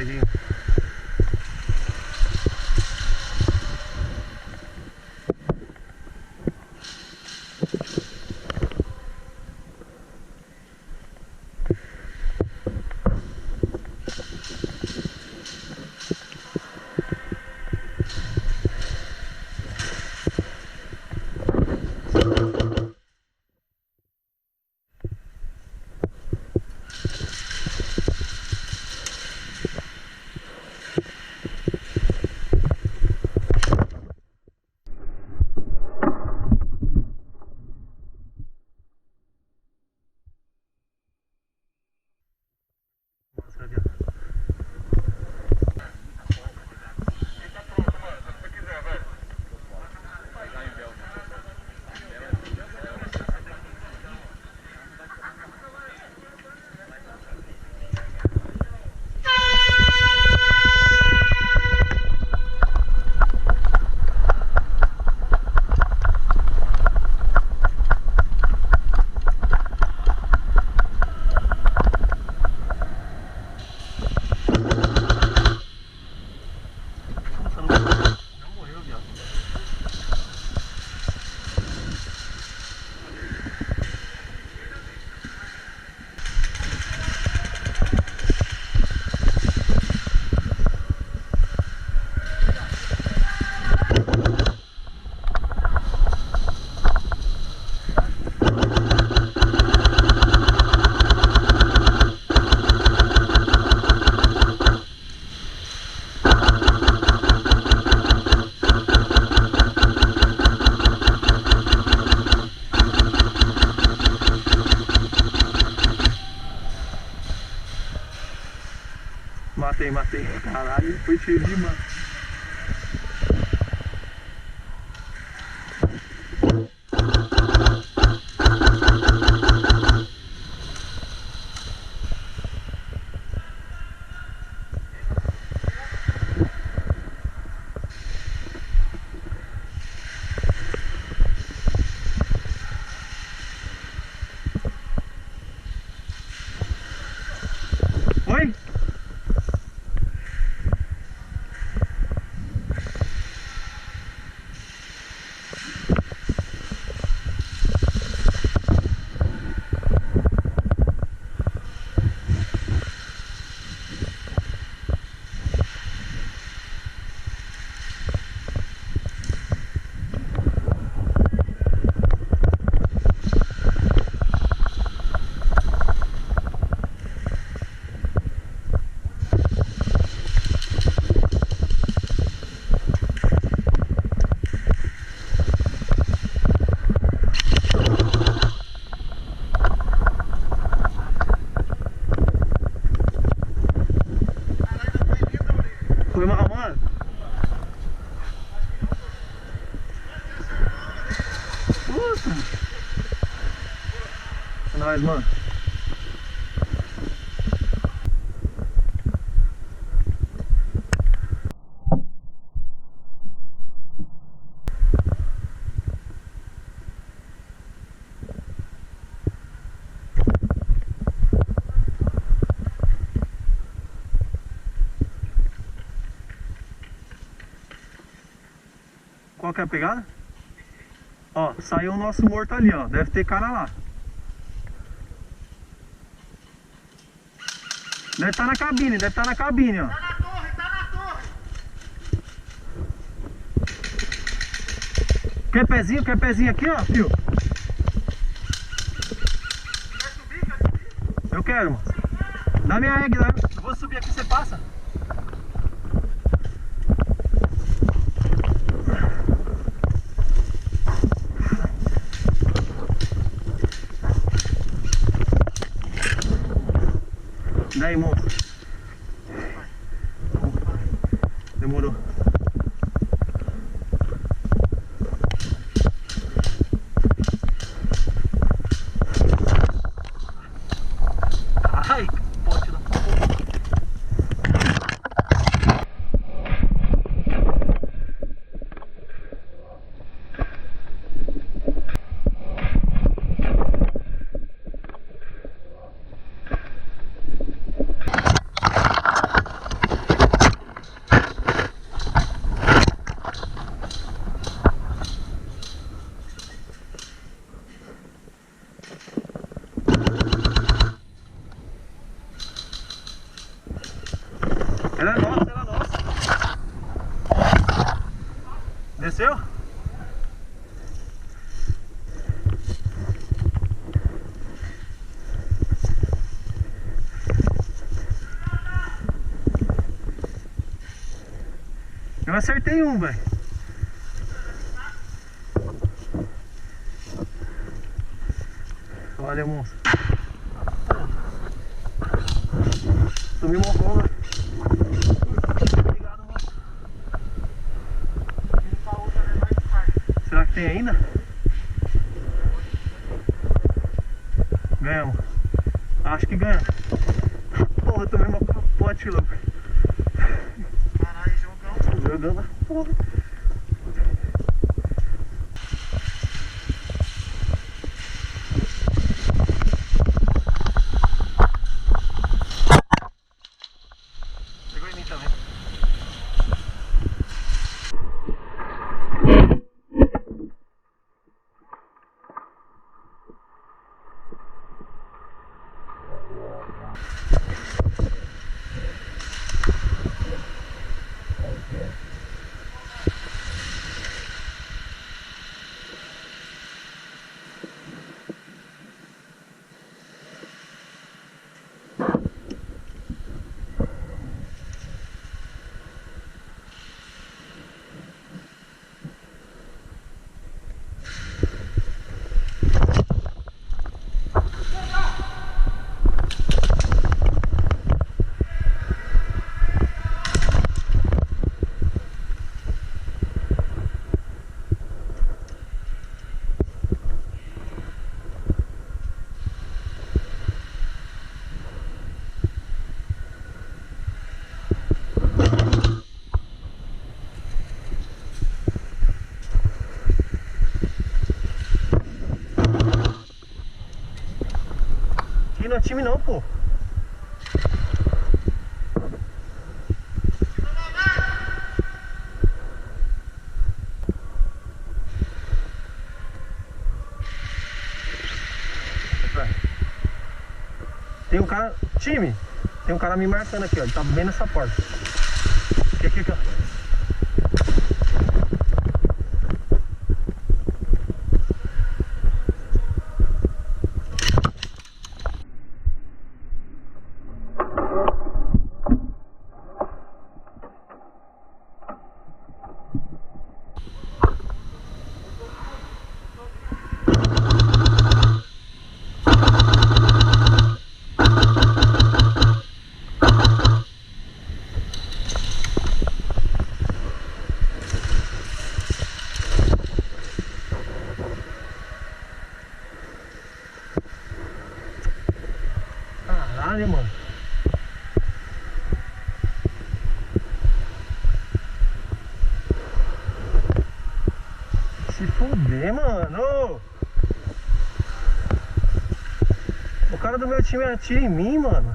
Peguei. Matei. Caralho, foi cheio de mano. Oi? Foi mal, mano. Puta. É nóis, mano. Qual que é a pegada? Ó, saiu o nosso morto ali, ó. Deve ter cara lá. Deve estar na cabine, ó. Tá na torre. Quer pezinho aqui, ó, fio? Quer subir? Eu quero, mano. Dá minha egg, né? Eu vou subir aqui, você passa. Daí, moço. Demorou. Ai, pote da porra. Seu? Eu acertei um, velho. Valeu, moço. Sumiu uma bomba. Obrigado, moço. Será que tem ainda? Ganhamos. Acho que ganhamos. Porra, tomei uma capote, louco. Caralho, jogão. Jogando, porra. Pegou em mim também. Aqui não é time não, pô. Tem um cara... Time! Tem um cara me marcando aqui, ó. Ele tá bem nessa porta. Aqui, ó. Caralho, mano. Se fuder, mano. O cara do meu time atira em mim, mano.